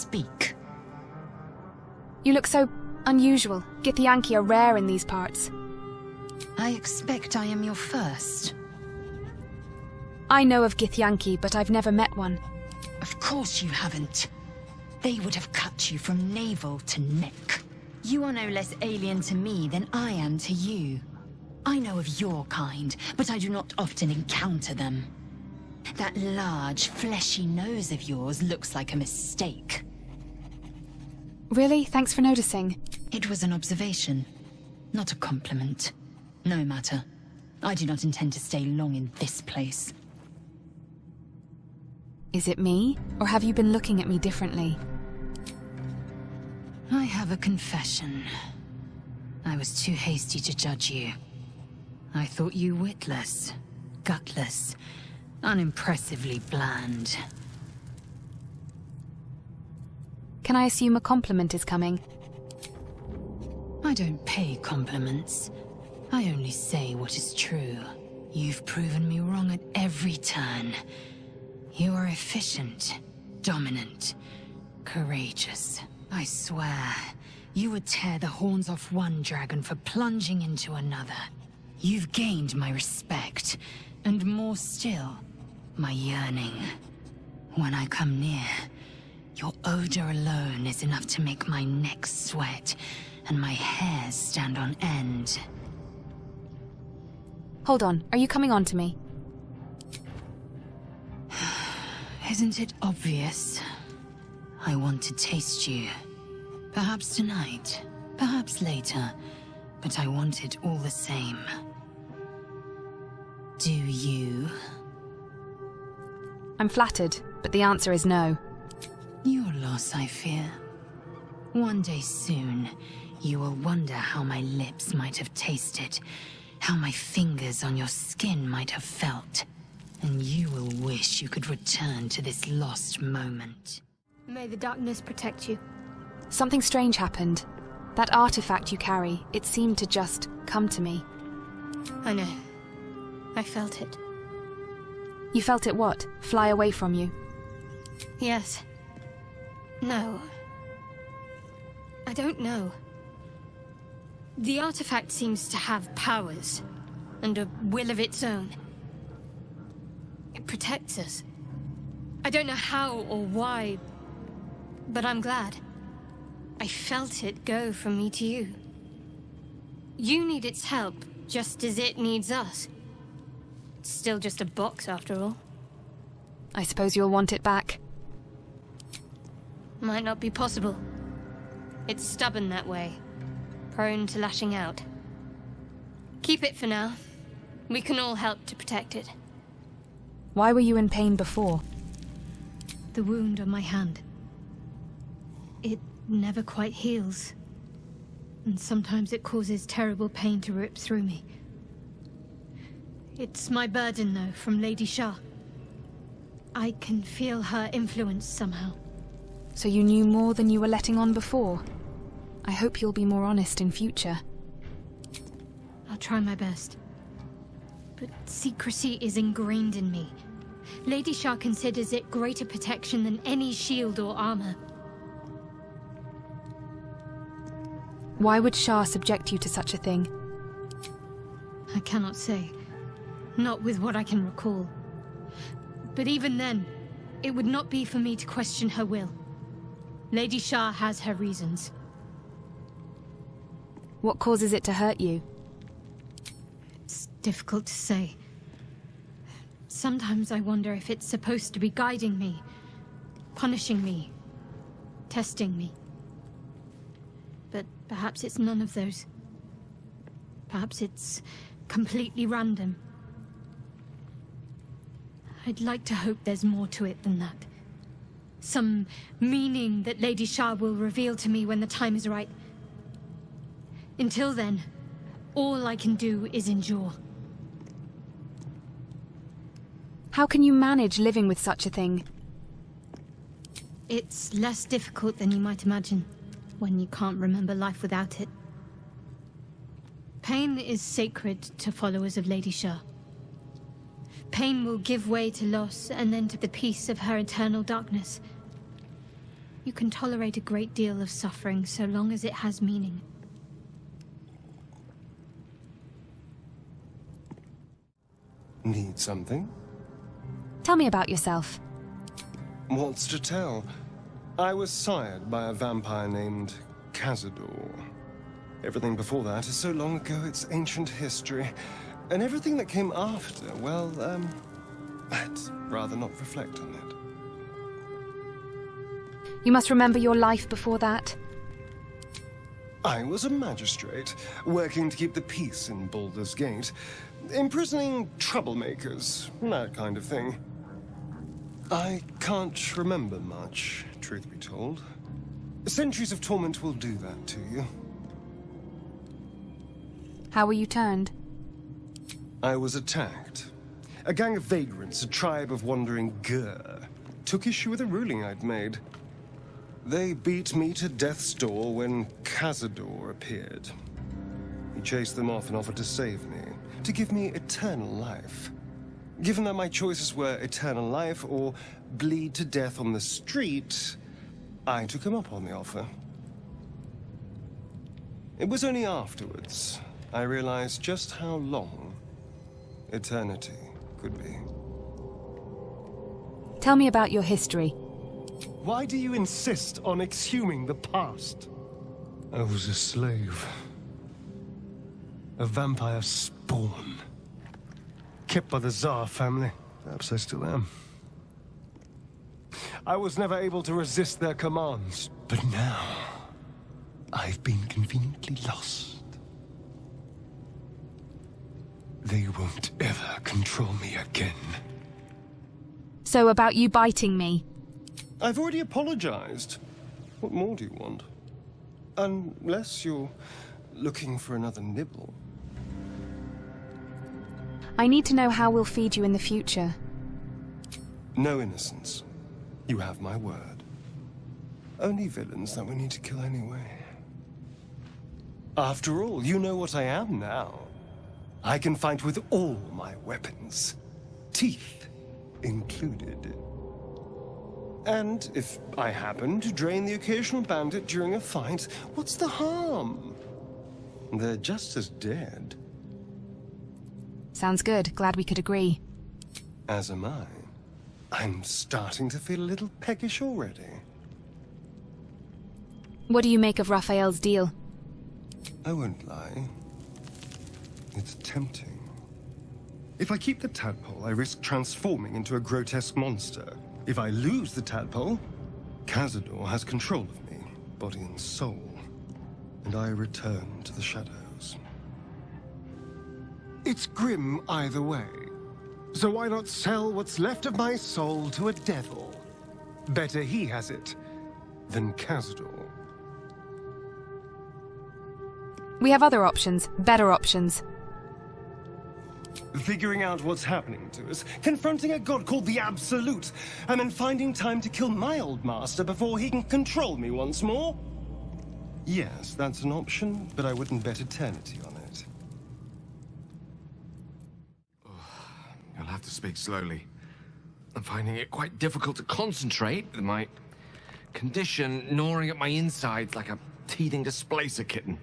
speak. You look so unusual. Githyanki are rare in these parts. I expect I am your first. I know of Githyanki, but I've never met one. Of course you haven't. They would have cut you from navel to neck. You are no less alien to me than I am to you. I know of your kind, but I do not often encounter them. That large, fleshy nose of yours looks like a mistake. Really? Thanks for noticing. It was an observation, not a compliment. No matter. I do not intend to stay long in this place. Is it me? Or have you been looking at me differently? I have a confession. I was too hasty to judge you. I thought you witless, gutless, unimpressively bland. Can I assume a compliment is coming? I don't pay compliments. I only say what is true. You've proven me wrong at every turn. You are efficient, dominant, courageous. I swear, you would tear the horns off one dragon for plunging into another. You've gained my respect, and more still, my yearning. When I come near, your odor alone is enough to make my neck sweat and my hairs stand on end. Hold on, are you coming on to me? Isn't it obvious? I want to taste you. Perhaps tonight, perhaps later, but I want it all the same. Do you? I'm flattered, but the answer is no. Your loss, I fear. One day soon, you will wonder how my lips might have tasted, how my fingers on your skin might have felt, and you will wish you could return to this lost moment. May the darkness protect you. Something strange happened. That artifact you carry, it seemed to just come to me. I know. I felt it. You felt it what? Fly away from you? Yes. No. I don't know. The artifact seems to have powers, and a will of its own. It protects us. I don't know how or why, but I'm glad. I felt it go from me to you. You need its help, just as it needs us. It's still just a box, after all. I suppose you'll want it back. Might not be possible. It's stubborn that way, prone to lashing out. Keep it for now. We can all help to protect it. Why were you in pain before? The wound on my hand. It never quite heals. And sometimes it causes terrible pain to rip through me. It's my burden, though, from Lady Shah. I can feel her influence somehow. So you knew more than you were letting on before? I hope you'll be more honest in future. I'll try my best. But secrecy is ingrained in me. Lady Shah considers it greater protection than any shield or armor. Why would Shah subject you to such a thing? I cannot say. Not with what I can recall. But even then, it would not be for me to question her will. Lady Shah has her reasons. What causes it to hurt you? It's difficult to say. Sometimes I wonder if it's supposed to be guiding me, punishing me, testing me. But perhaps it's none of those. Perhaps it's completely random. I'd like to hope there's more to it than that. Some meaning that Lady Shah will reveal to me when the time is right. Until then, all I can do is endure. How can you manage living with such a thing? It's less difficult than you might imagine, when you can't remember life without it. Pain is sacred to followers of Lady Shah. Pain will give way to loss and then to the peace of her eternal darkness. You can tolerate a great deal of suffering so long as it has meaning. Need something? Tell me about yourself. What's to tell? I was sired by a vampire named Cazador. Everything before that is so long ago it's ancient history. And everything that came after, well, I'd rather not reflect on it. You must remember your life before that. I was a magistrate, working to keep the peace in Baldur's Gate, imprisoning troublemakers, that kind of thing. I can't remember much, truth be told. Centuries of torment will do that to you. How were you turned? I was attacked. A gang of vagrants, a tribe of wandering Gur, took issue with a ruling I'd made. They beat me to death's door when Cazador appeared. He chased them off and offered to save me, to give me eternal life. Given that my choices were eternal life or bleed to death on the street, I took him up on the offer. It was only afterwards I realized just how long eternity could be. Tell me about your history. Why do you insist on exhuming the past? I was a slave. A vampire spawn. Kept by the Tsar family. Perhaps I still am. I was never able to resist their commands. But now, I've been conveniently lost. They won't ever control me again. So about you biting me. I've already apologized. What more do you want? Unless you're looking for another nibble. I need to know how we'll feed you in the future. No innocence. You have my word. Only villains that we need to kill anyway. After all, you know what I am now. I can fight with all my weapons. Teeth included. And if I happen to drain the occasional bandit during a fight, what's the harm? They're just as dead. Sounds good. Glad we could agree. As am I. I'm starting to feel a little peckish already. What do you make of Raphael's deal? I won't lie. It's tempting. If I keep the tadpole, I risk transforming into a grotesque monster. If I lose the tadpole, Cazador has control of me, body and soul, and I return to the shadows. It's grim either way, so why not sell what's left of my soul to a devil? Better he has it than Cazador. We have other options, better options. Figuring out what's happening to us, confronting a god called the Absolute, and then finding time to kill my old master before he can control me once more? Yes, that's an option, but I wouldn't bet eternity on it. You'll have to speak slowly. I'm finding it quite difficult to concentrate with my condition gnawing at my insides like a teething displacer kitten.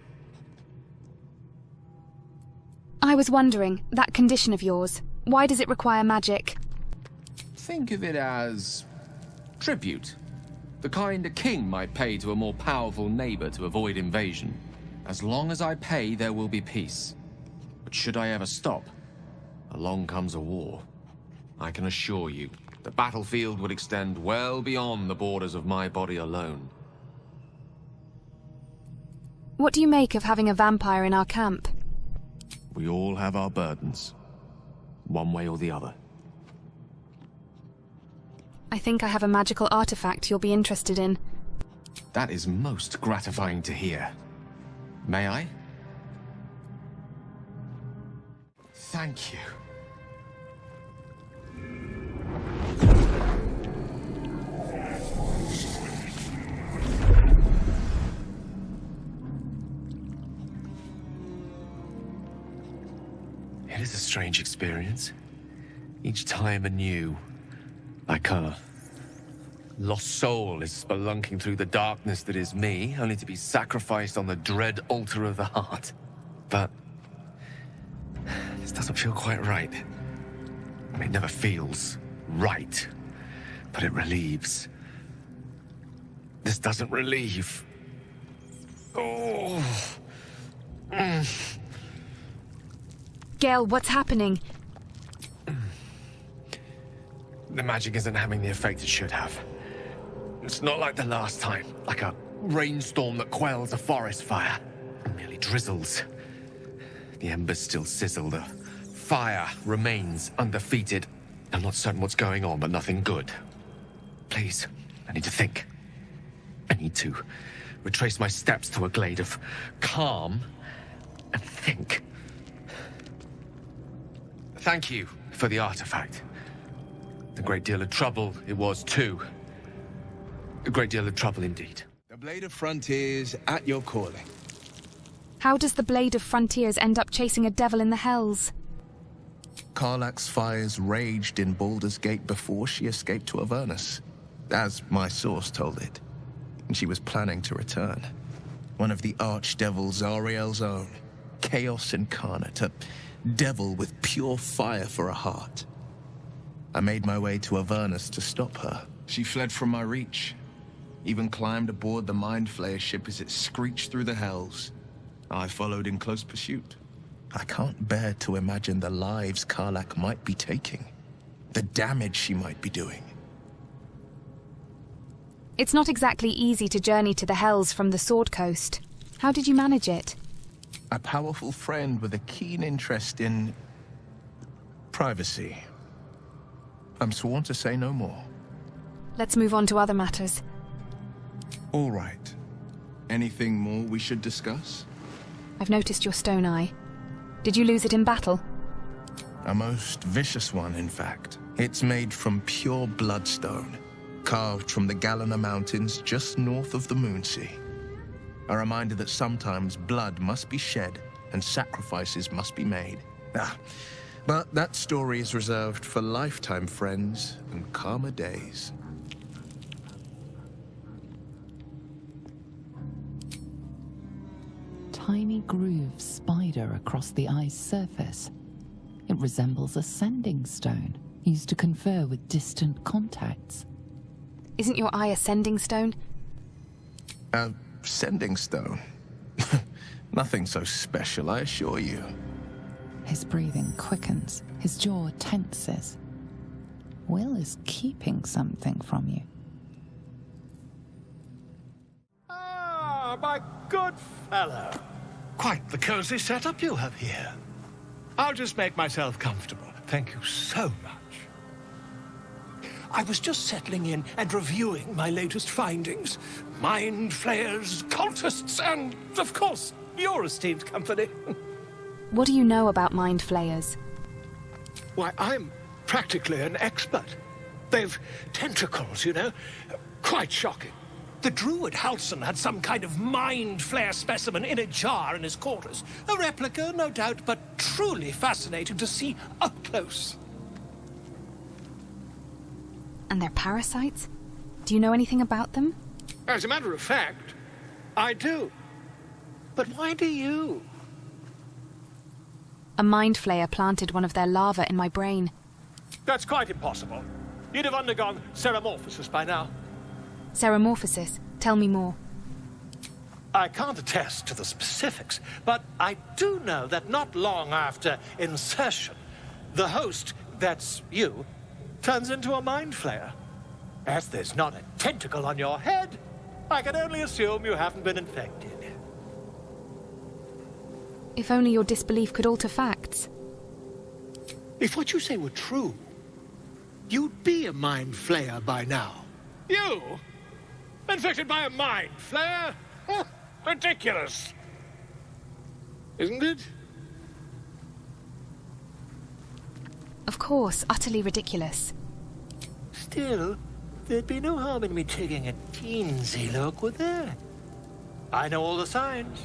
I was wondering, that condition of yours, why does it require magic? Think of it as tribute. The kind a king might pay to a more powerful neighbor to avoid invasion. As long as I pay, there will be peace. But should I ever stop, along comes a war. I can assure you, the battlefield would extend well beyond the borders of my body alone. What do you make of having a vampire in our camp? We all have our burdens, one way or the other. I think I have a magical artifact you'll be interested in. That is most gratifying to hear. May I? Thank you. It is a strange experience. Each time anew. lost soul is spelunking through the darkness that is me, only to be sacrificed on the dread altar of the heart. But this doesn't feel quite right. I mean, it never feels right, but it relieves. This doesn't relieve. Oh. Gale, what's happening? The magic isn't having the effect it should have. It's not like the last time, like a rainstorm that quells a forest fire. It merely drizzles. The embers still sizzle, the fire remains undefeated. I'm not certain what's going on, but nothing good. Please, I need to think. I need to retrace my steps to a glade of calm and think. Thank you for the artifact. A great deal of trouble it was, too. A great deal of trouble indeed. The Blade of Frontiers at your calling. How does the Blade of Frontiers end up chasing a devil in the hells? Karlach's fires raged in Baldur's Gate before she escaped to Avernus, as my source told it. And she was planning to return. One of the archdevils Zariel's own. Chaos incarnate, a devil with pure fire for a heart. I made my way to Avernus to stop her. She fled from my reach. Even climbed aboard the Mind Flayer ship as it screeched through the hells. I followed in close pursuit. I can't bear to imagine the lives Karlach might be taking. The damage she might be doing. It's not exactly easy to journey to the hells from the Sword Coast. How did you manage it? A powerful friend with a keen interest in privacy. I'm sworn to say no more. Let's move on to other matters. All right. Anything more we should discuss? I've noticed your stone eye. Did you lose it in battle? A most vicious one, in fact. It's made from pure bloodstone, carved from the Galena Mountains just north of the Moonsea. A reminder that sometimes blood must be shed and sacrifices must be made. But that story is reserved for lifetime friends and calmer days. Tiny grooves spider across the eye's surface. It resembles a sending stone, used to confer with distant contacts. Isn't your eye a sending stone? A sending stone? Nothing so special, I assure you. His breathing quickens, his jaw tenses. Will is keeping something from you. Ah, my good fellow. Quite the cozy setup you have here. I'll just make myself comfortable. Thank you so much. I was just settling in and reviewing my latest findings. Mind flayers, cultists, and, of course, your esteemed company. What do you know about Mind Flayers? Why, I'm practically an expert. They've tentacles, you know. Quite shocking. The druid Halson had some kind of mind flare specimen in a jar in his quarters. A replica, no doubt, but truly fascinating to see up close. And they're parasites? Do you know anything about them? As a matter of fact, I do. But why do you? A Mind Flayer planted one of their larvae in my brain. That's quite impossible. You'd have undergone ceramorphosis by now. Ceramorphosis. Tell me more. I can't attest to the specifics, but I do know that not long after insertion, the host, that's you, turns into a mind flayer. As there's not a tentacle on your head, I can only assume you haven't been infected. If only your disbelief could alter facts. If what you say were true, you'd be a mind flayer by now. You? Infected by a mind flayer? Huh, ridiculous. Isn't it? Of course, utterly ridiculous. Still, there'd be no harm in me taking a teensy look, would there? I know all the signs.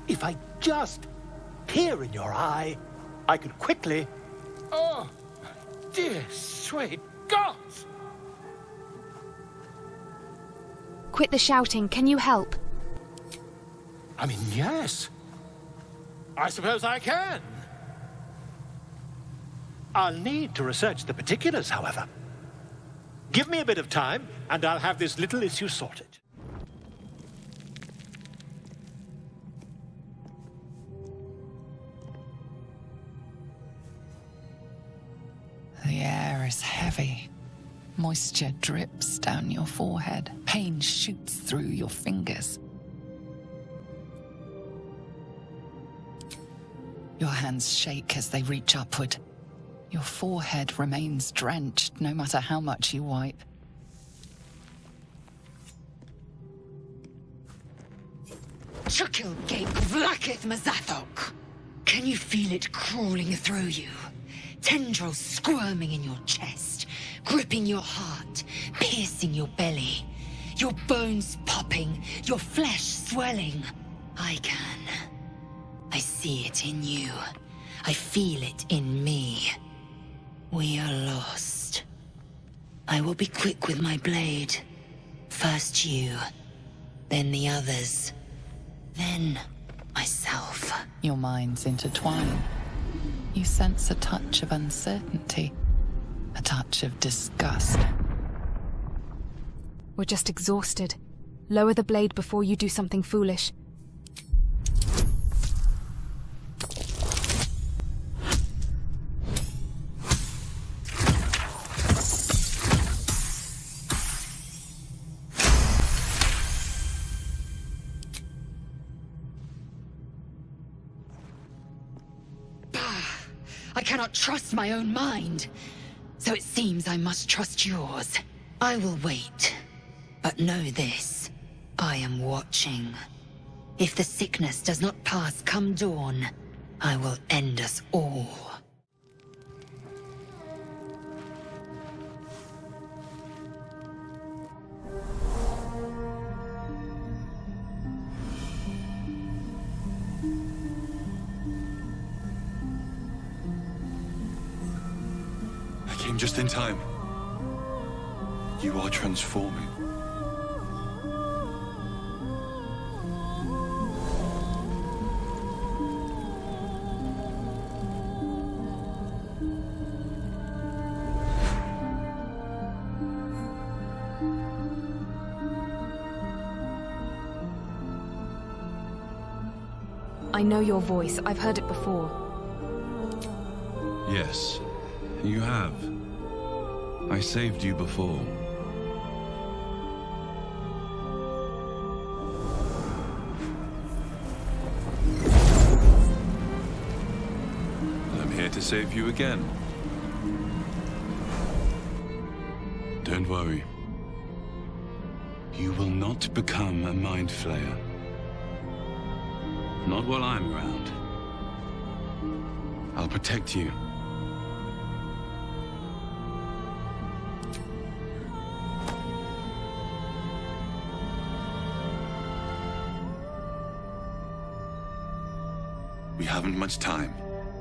If I just peer in your eye, I could quickly... Oh, dear sweet gods! Quit the shouting. Can you help? I mean, yes. I suppose I can. I'll need to research the particulars, however. Give me a bit of time, and I'll have this little issue sorted. The air is heavy. Moisture drips down your forehead. Pain shoots through your fingers. Your hands shake as they reach upward. Your forehead remains drenched no matter how much you wipe. Chukil Gate Vlakith Mazathok! Can you feel it crawling through you? Tendrils squirming in your chest, gripping your heart, piercing your belly. Your bones popping, your flesh swelling. I can. I see it in you. I feel it in me. We are lost. I will be quick with my blade. First you, then the others, then myself. Your minds intertwine. You sense a touch of uncertainty, a touch of disgust. We're just exhausted. Lower the blade before you do something foolish. I cannot trust my own mind. So it seems I must trust yours. I will wait. But know this. I am watching. If the sickness does not pass come dawn, I will end us all. Came just in time. You are transforming. I know your voice. I've heard it before. Yes, you have. I saved you before. I'm here to save you again. Don't worry. You will not become a mind flayer. Not while I'm around. I'll protect you. We haven't much time,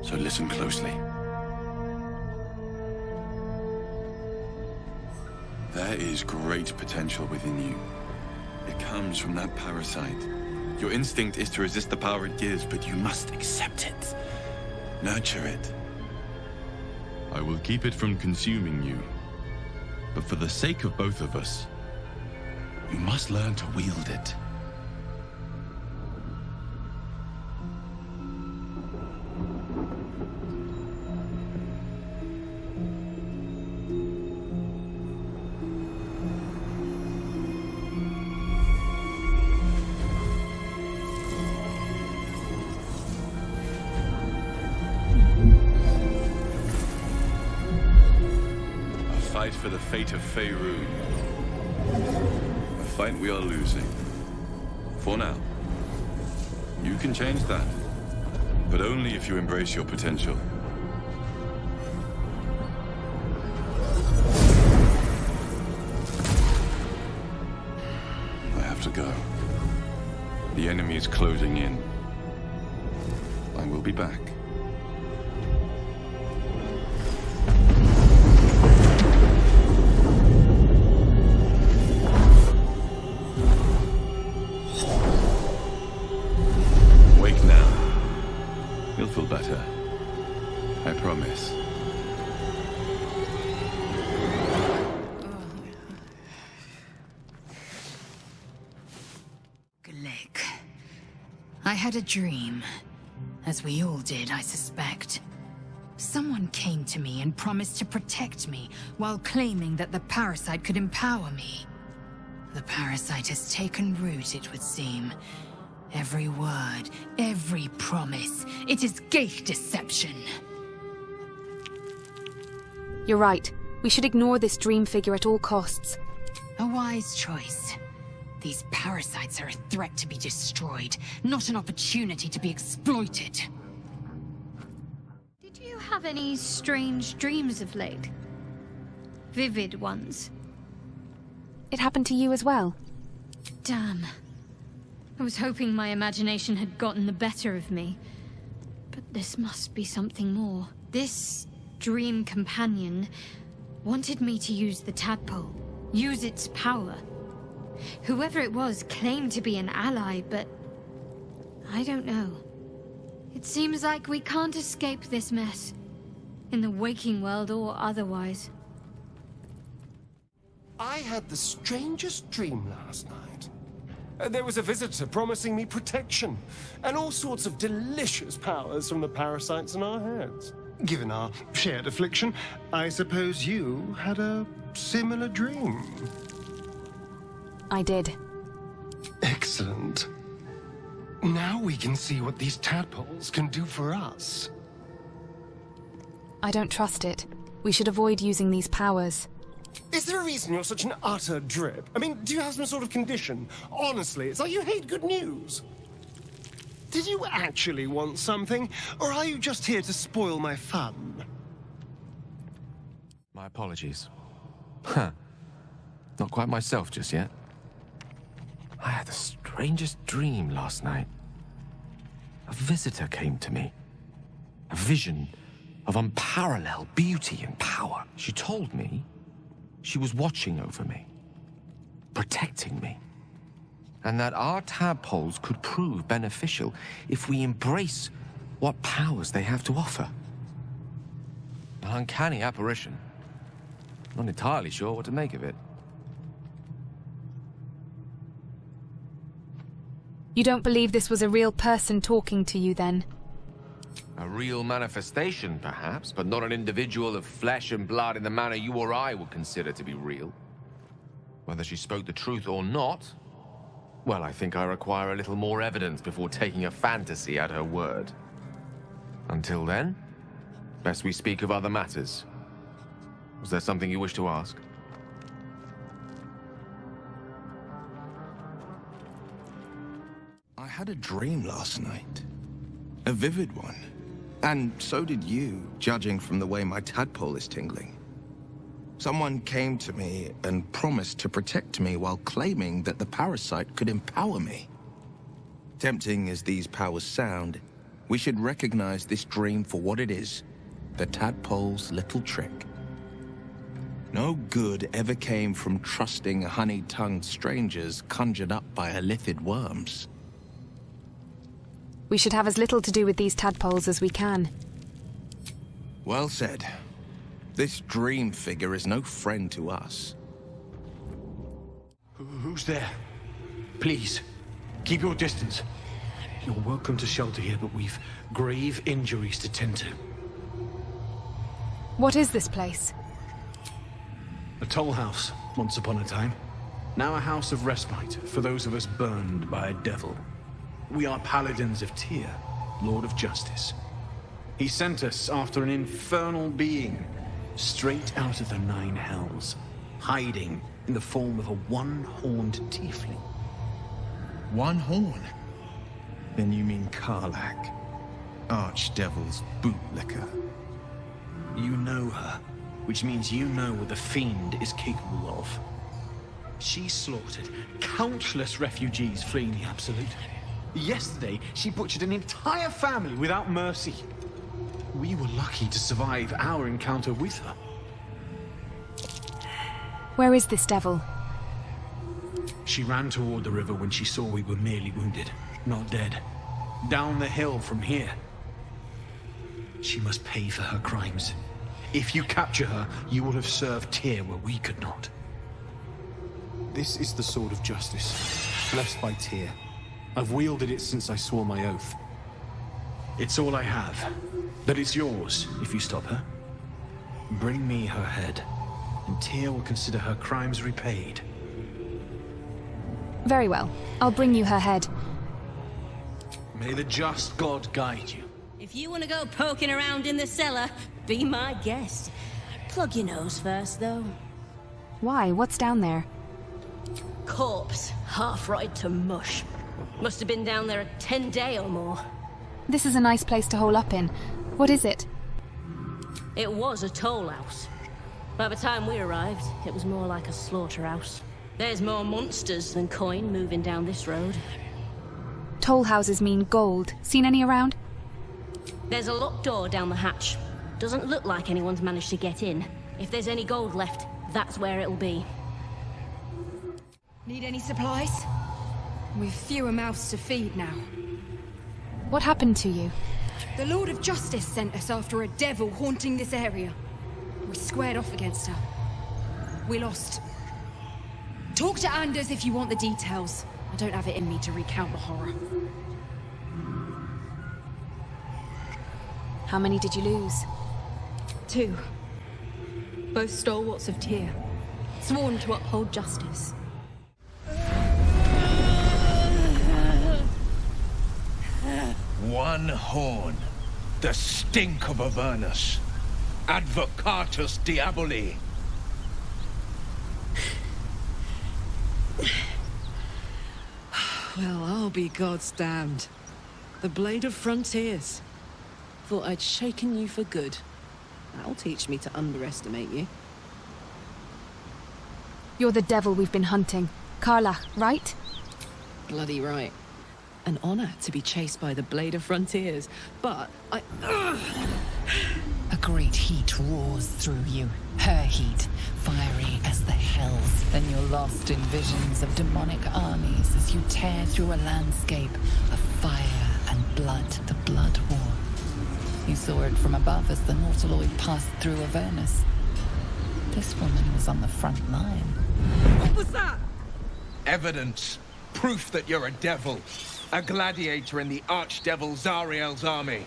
so listen closely. There is great potential within you. It comes from that parasite. Your instinct is to resist the power it gives, but you must accept it. Nurture it. I will keep it from consuming you. But for the sake of both of us, you must learn to wield it. Fight for the fate of Faerun. A fight we are losing. For now. You can change that. But only if you embrace your potential. I have to go. The enemy is closing in. I will be back. Wake now. You'll feel better. I promise. Glick. I had a dream. As we all did, I suspect. Someone came to me and promised to protect me, while claiming that the parasite could empower me. The parasite has taken root, it would seem. Every word, every promise, it is Geich deception. You're right. We should ignore this dream figure at all costs. A wise choice. These parasites are a threat to be destroyed, not an opportunity to be exploited. Did you have any strange dreams of late? Vivid ones? It happened to you as well? Damn. I was hoping my imagination had gotten the better of me. But this must be something more. This dream companion wanted me to use the tadpole, use its power. Whoever it was claimed to be an ally, but I don't know. It seems like we can't escape this mess, in the waking world or otherwise. I had the strangest dream last night. There was a visitor promising me protection, and all sorts of delicious powers from the parasites in our heads. Given our shared affliction, I suppose you had a similar dream. I did. Excellent. Now we can see what these tadpoles can do for us. I don't trust it. We should avoid using these powers. Is there a reason you're such an utter drip? I mean, do you have some sort of condition? Honestly, it's like you hate good news. Did you actually want something, or are you just here to spoil my fun? My apologies. Huh. Not quite myself just yet. I had the strangest dream last night. A visitor came to me. A vision of unparalleled beauty and power. She told me she was watching over me, protecting me, and that our tadpoles could prove beneficial if we embrace what powers they have to offer. An uncanny apparition. Not entirely sure what to make of it. You don't believe this was a real person talking to you, then? A real manifestation, perhaps, but not an individual of flesh and blood in the manner you or I would consider to be real. Whether she spoke the truth or not, well, I think I require a little more evidence before taking a fantasy at her word. Until then, best we speak of other matters. Was there something you wish to ask? I had a dream last night. A vivid one. And so did you, judging from the way my tadpole is tingling. Someone came to me and promised to protect me while claiming that the parasite could empower me. Tempting as these powers sound, we should recognize this dream for what it is, the tadpole's little trick. No good ever came from trusting honey-tongued strangers conjured up by elithid worms. We should have as little to do with these tadpoles as we can. Well said. This dream figure is no friend to us. Who's there? Please, keep your distance. You're welcome to shelter here, but we've grave injuries to tend to. What is this place? A toll house, once upon a time. Now a house of respite for those of us burned by a devil. We are paladins of Tyr, Lord of Justice. He sent us after an infernal being, straight out of the Nine Hells, hiding in the form of a one-horned tiefling. One horn? Then you mean Karlach, Archdevil's bootlicker. You know her, which means you know what the Fiend is capable of. She slaughtered countless refugees fleeing the Absolute. Yesterday, she butchered an entire family without mercy. We were lucky to survive our encounter with her. Where is this devil? She ran toward the river when she saw we were merely wounded, not dead. Down the hill from here. She must pay for her crimes. If you capture her, you will have served Tyr where we could not. This is the sword of justice, blessed by Tyr. I've wielded it since I swore my oath. It's all I have, but it's yours if you stop her. Bring me her head, and Tyr will consider her crimes repaid. Very well. I'll bring you her head. May the just God guide you. If you want to go poking around in the cellar, be my guest. Plug your nose first, though. Why? What's down there? Corpse, half rotted to mush. Must have been down there a 10-day or more. This is a nice place to hole up in. What is it? It was a toll house. By the time we arrived, it was more like a slaughterhouse. There's more monsters than coin moving down this road. Toll houses mean gold. Seen any around? There's a locked door down the hatch. Doesn't look like anyone's managed to get in. If there's any gold left, that's where it'll be. Need any supplies? We've fewer mouths to feed now. What happened to you? The Lord of Justice sent us after a devil haunting this area. We squared off against her. We lost. Talk to Anders if you want the details. I don't have it in me to recount the horror. How many did you lose? 2. Both stalwarts of Tyr. Sworn to uphold justice. One horn. The stink of Avernus. Advocatus Diaboli. Well, I'll be God's damned. The Blade of Frontiers. Thought I'd shaken you for good. That'll teach me to underestimate you. You're the devil we've been hunting. Karlach, right? Bloody right. An honor to be chased by the Blade of Frontiers, but I... A great heat roars through you. Her heat, fiery as the hells. Then you're lost in visions of demonic armies as you tear through a landscape of fire and blood, the Blood War. You saw it from above as the Nautiloid passed through Avernus. This woman was on the front line. What was that? Evidence. Proof that you're a devil. A gladiator in the Archdevil Zariel's army.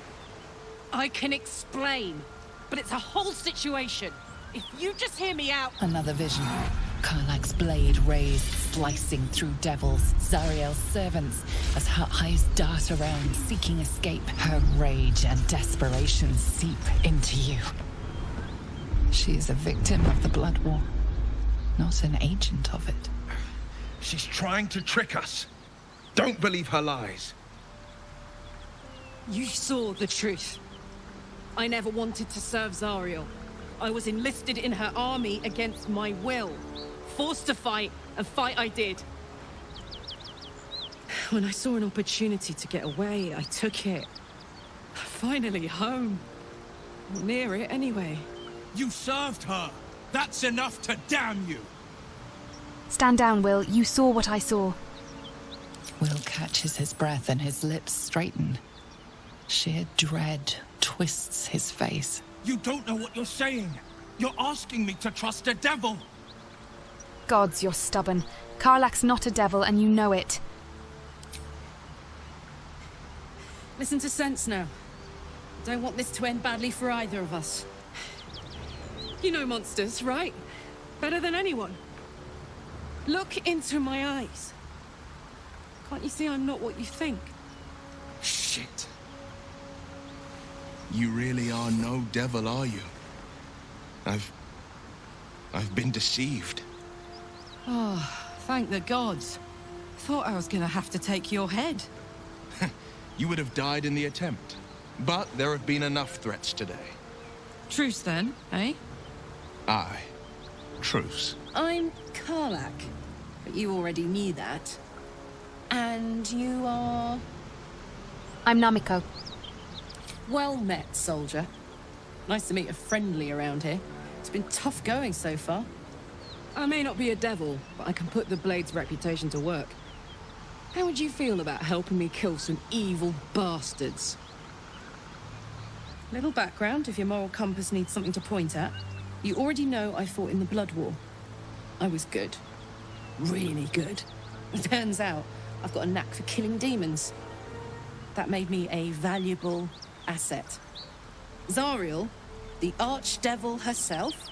I can explain, but it's a whole situation. If you just hear me out... Another vision. Karlach's blade raised, slicing through devils, Zariel's servants, as her eyes dart around, seeking escape. Her rage and desperation seep into you. She is a victim of the Blood War, not an agent of it. She's trying to trick us. Don't believe her lies. You saw the truth. I never wanted to serve Zariel. I was enlisted in her army against my will. Forced to fight, and fight I did. When I saw an opportunity to get away, I took it. Finally home. Or near it, anyway. You served her. That's enough to damn you. Stand down, Will. You saw what I saw. Will catches his breath and his lips straighten. Sheer dread twists his face. You don't know what you're saying. You're asking me to trust a devil. Gods, you're stubborn. Karlach's not a devil, and you know it. Listen to sense now. Don't want this to end badly for either of us. You know monsters, right? Better than anyone. Look into my eyes. Can't you see I'm not what you think? Shit. You really are no devil, are you? I've been deceived. Oh, thank the gods. Thought I was gonna have to take your head. You would have died in the attempt. But there have been enough threats today. Truce then, eh? Aye. Truce. I'm Karlach, but you already knew that. And you are... I'm Namiko. Well met, soldier. Nice to meet a friendly around here. It's been tough going so far. I may not be a devil, but I can put the Blade's reputation to work. How would you feel about helping me kill some evil bastards? Little background, if your moral compass needs something to point at. You already know I fought in the Blood War. I was good. Really good. Turns out, I've got a knack for killing demons. That made me a valuable asset. Zariel, the archdevil herself,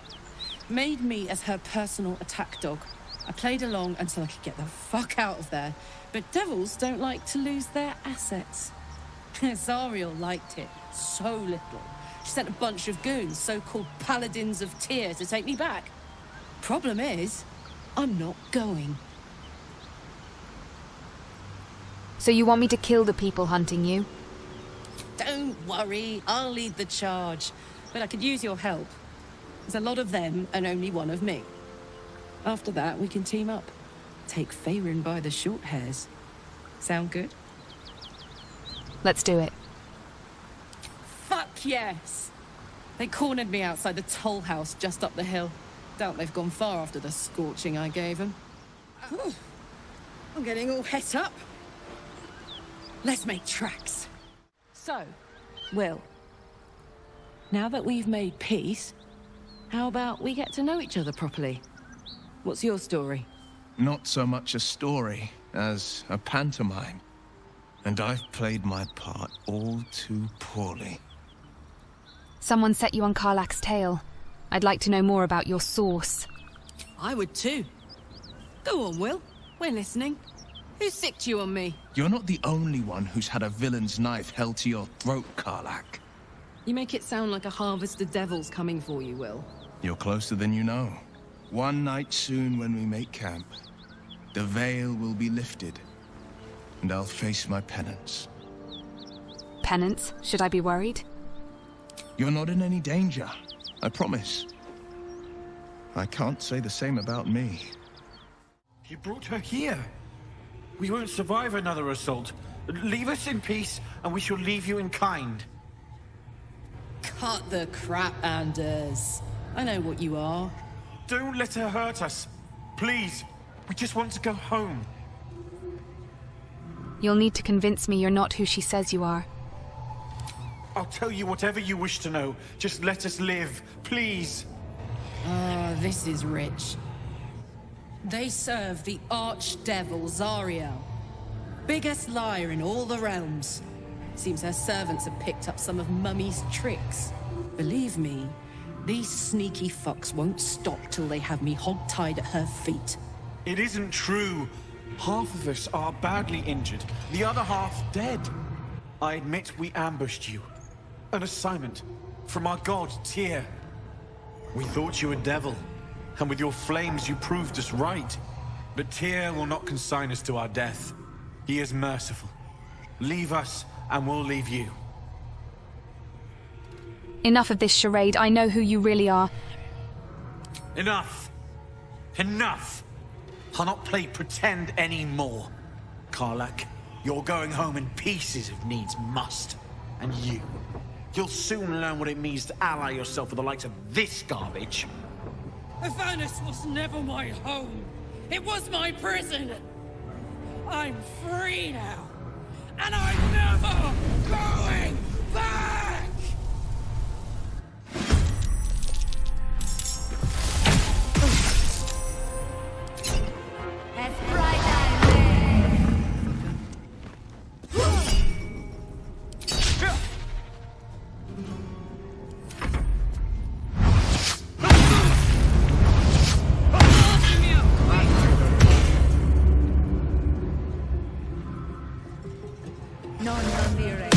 made me as her personal attack dog. I played along until I could get the fuck out of there. But devils don't like to lose their assets. Zariel liked it so little. She sent a bunch of goons, so-called paladins of Tyr, to take me back. Problem is, I'm not going. So you want me to kill the people hunting you? Don't worry, I'll lead the charge. But I could use your help. There's a lot of them and only one of me. After that, we can team up. Take Faerun by the short hairs. Sound good? Let's do it. Fuck yes! They cornered me outside the toll house just up the hill. Doubt they've gone far after the scorching I gave them. I'm getting all het up. Let's make tracks. So, Will, now that we've made peace, how about we get to know each other properly? What's your story? Not so much a story as a pantomime. And I've played my part all too poorly. Someone set you on Karlach's tail. I'd like to know more about your source. I would too. Go on, Will. We're listening. Who sicked you on me? You're not the only one who's had a villain's knife held to your throat, Karlach. You make it sound like a harvest of devils coming for you, Will. You're closer than you know. One night soon when we make camp, the veil will be lifted, and I'll face my penance. Penance? Should I be worried? You're not in any danger, I promise. I can't say the same about me. You brought her here. We won't survive another assault. Leave us in peace, and we shall leave you in kind. Cut the crap, Anders. I know what you are. Don't let her hurt us. Please. We just want to go home. You'll need to convince me you're not who she says you are. I'll tell you whatever you wish to know. Just let us live, please. Ah, this is rich. They serve the archdevil Zariel. Biggest liar in all the realms. Seems her servants have picked up some of Mummy's tricks. Believe me, these sneaky fucks won't stop till they have me hogtied at her feet. It isn't true. Half of us are badly injured, the other half dead. I admit we ambushed you. An assignment from our god, Tyr. We thought you a devil, and with your flames you proved us right. But Tyr will not consign us to our death. He is merciful. Leave us, and we'll leave you. Enough of this charade. I know who you really are. Enough! Enough! I'll not play pretend anymore. Karlach, you're going home in pieces if needs must. And you'll soon learn what it means to ally yourself with the likes of this garbage. Avernus was never my home. It was my prison. I'm free now. And I'm never going back! As bright as day. Non dormire.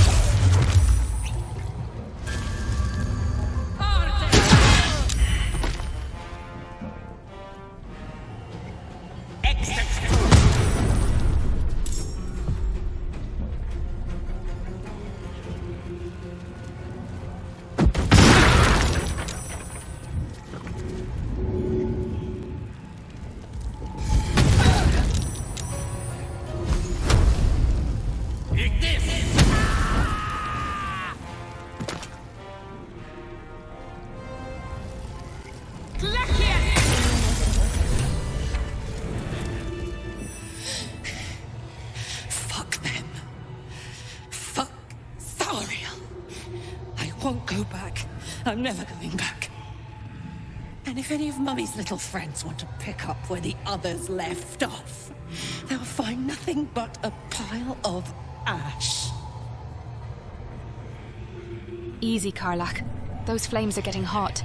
Take this! Ariel, I won't go back. I'm never going back. And if any of Mummy's little friends want to pick up where the others left off, they'll find nothing but a pile of ash. Easy, Karlach. Those flames are getting hot.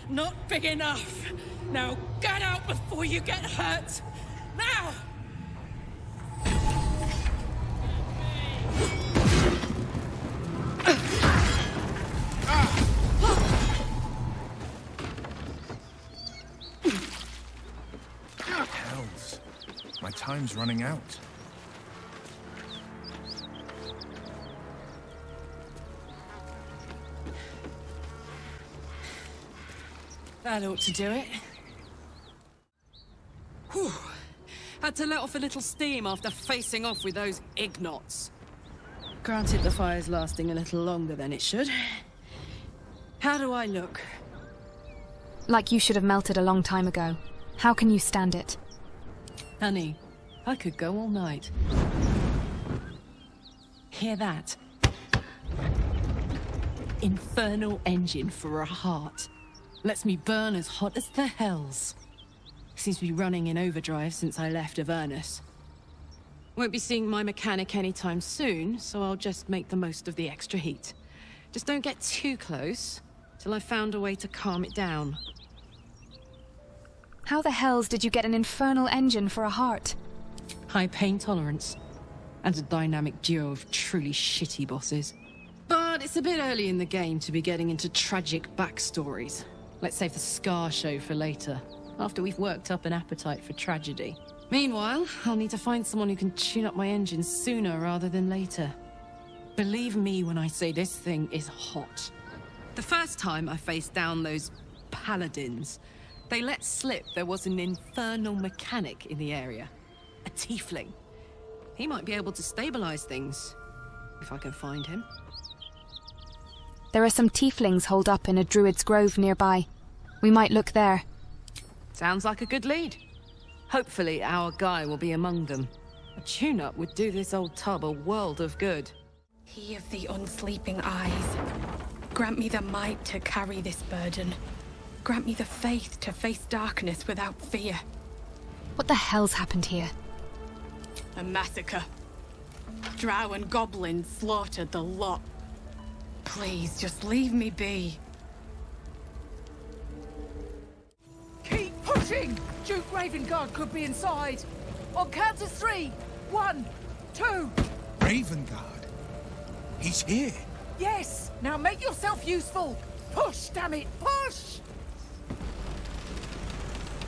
Not big enough. Now get out before you get hurt. Now! Hells. My time's running out. That ought to do it. Whew. Had to let off a little steam after facing off with those ignots. Granted, the fire's lasting a little longer than it should. How do I look? Like you should have melted a long time ago. How can you stand it? Honey, I could go all night. Hear that? Infernal engine for a heart. Lets me burn as hot as the hells. Seems to be running in overdrive since I left Avernus. Won't be seeing my mechanic anytime soon, so I'll just make the most of the extra heat. Just don't get too close, till I've found a way to calm it down. How the hells did you get an infernal engine for a heart? High pain tolerance, and a dynamic duo of truly shitty bosses. But it's a bit early in the game to be getting into tragic backstories. Let's save the Scar show for later, after we've worked up an appetite for tragedy. Meanwhile, I'll need to find someone who can tune up my engine sooner rather than later. Believe me when I say this thing is hot. The first time I faced down those paladins, they let slip there was an infernal mechanic in the area. A tiefling. He might be able to stabilize things, if I can find him. There are some tieflings holed up in a druid's grove nearby. We might look there. Sounds like a good lead. Hopefully our guy will be among them. A tune-up would do this old tub a world of good. He of the unsleeping eyes, grant me the might to carry this burden. Grant me the faith to face darkness without fear. What the hell's happened here? A massacre. Drow and goblins slaughtered the lot. Please, just leave me be. Keep pushing! Duke Ravengard could be inside. On count of 3. 1, 2. Ravengard? He's here. Yes! Now make yourself useful! Push, damn it! Push!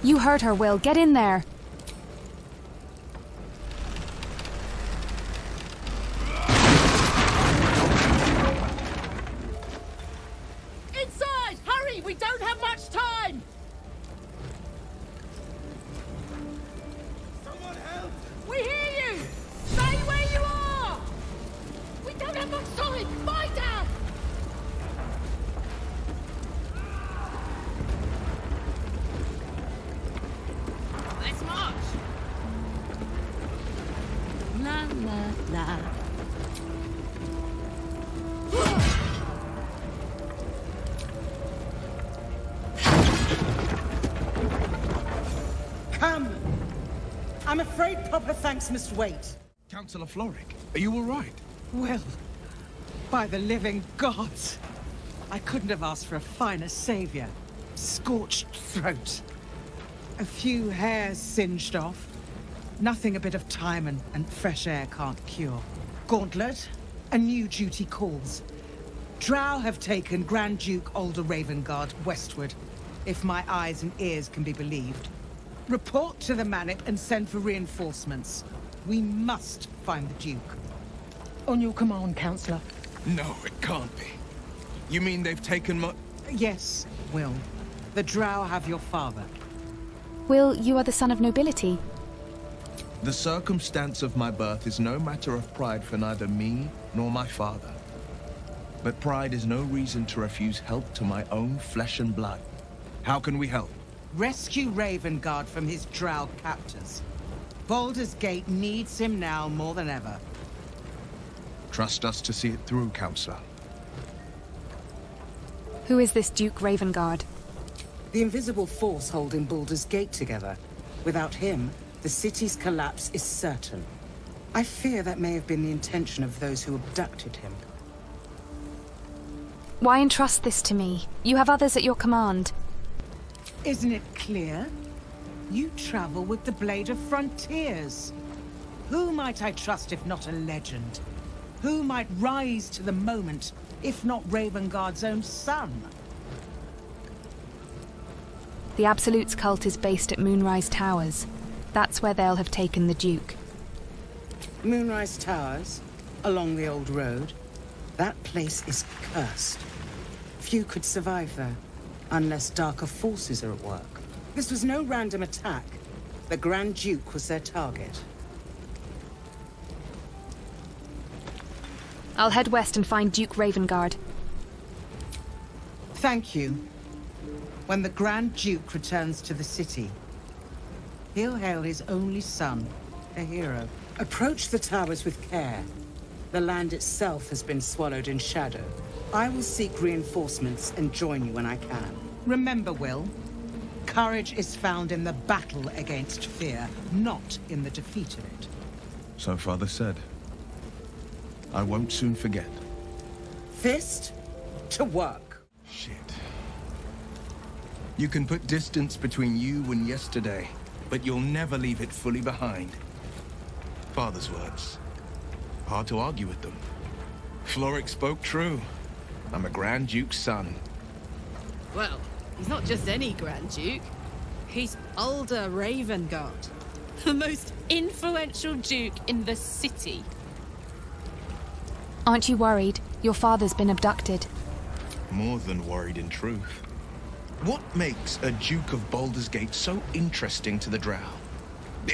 You heard her, Will. Get in there. Inside! Hurry! We don't have much time! Someone help! We hear you! Stay where you are! We don't have much time! Fight out! Let's march! La la la. Come! I'm afraid proper thanks must wait. Councillor Floric, are you all right? Well, by the living gods, I couldn't have asked for a finer savior. Scorched throat. A few hairs singed off. Nothing a bit of time and fresh air can't cure. Gauntlet, a new duty calls. Drow have taken Grand Duke Alder Ravengard westward, if my eyes and ears can be believed. Report to the Manip and send for reinforcements. We must find the Duke. On your command, Councillor. No, it can't be. You mean they've taken my... Yes, Will. The Drow have your father. Will, you are the son of nobility. The circumstance of my birth is no matter of pride for neither me nor my father. But pride is no reason to refuse help to my own flesh and blood. How can we help? Rescue Ravengard from his Drow captors. Baldur's Gate needs him now more than ever. Trust us to see it through, Counselor. Who is this Duke Ravengard? The invisible force holding Baldur's Gate together. Without him, the city's collapse is certain. I fear that may have been the intention of those who abducted him. Why entrust this to me? You have others at your command. Isn't it clear? You travel with the Blade of Frontiers. Who might I trust if not a legend? Who might rise to the moment if not Ravengard's own son? The Absolute's cult is based at Moonrise Towers. That's where they'll have taken the Duke. Moonrise Towers, along the old road. That place is cursed. Few could survive there, unless darker forces are at work. This was no random attack. The Grand Duke was their target. I'll head west and find Duke Ravengard. Thank you. When the Grand Duke returns to the city, he'll hail his only son, a hero. Approach the towers with care. The land itself has been swallowed in shadow. I will seek reinforcements and join you when I can. Remember, Will, courage is found in the battle against fear, not in the defeat of it. So Father said. I won't soon forget. Fist to work. Shit. You can put distance between you and yesterday, but you'll never leave it fully behind. Father's words. Hard to argue with them. Florrick spoke true. I'm a Grand Duke's son. Well, he's not just any Grand Duke. He's Baldur Ravengard, the most influential Duke in the city. Aren't you worried? Your father's been abducted. More than worried, in truth. What makes a Duke of Baldur's Gate so interesting to the Drow?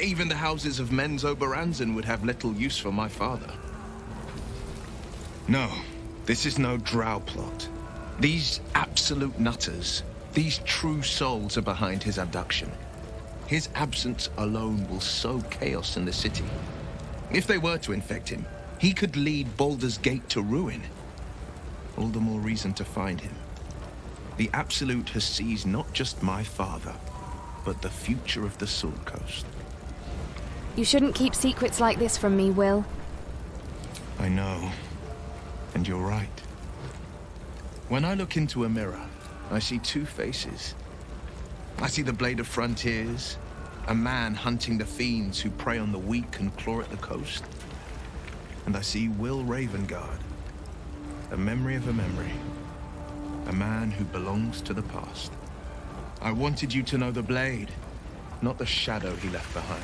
Even the houses of Men's Oberanzen would have little use for my father. No, this is no Drow plot. These absolute nutters, these true souls are behind his abduction. His absence alone will sow chaos in the city. If they were to infect him, he could lead Baldur's Gate to ruin. All the more reason to find him. The Absolute has seized not just my father, but the future of the Sword Coast. You shouldn't keep secrets like this from me, Will. I know. And you're right. When I look into a mirror, I see two faces. I see the Blade of Frontiers, a man hunting the fiends who prey on the weak and claw at the coast. And I see Will Ravengard, a memory of a memory. A man who belongs to the past. I wanted you to know the Blade, not the shadow he left behind.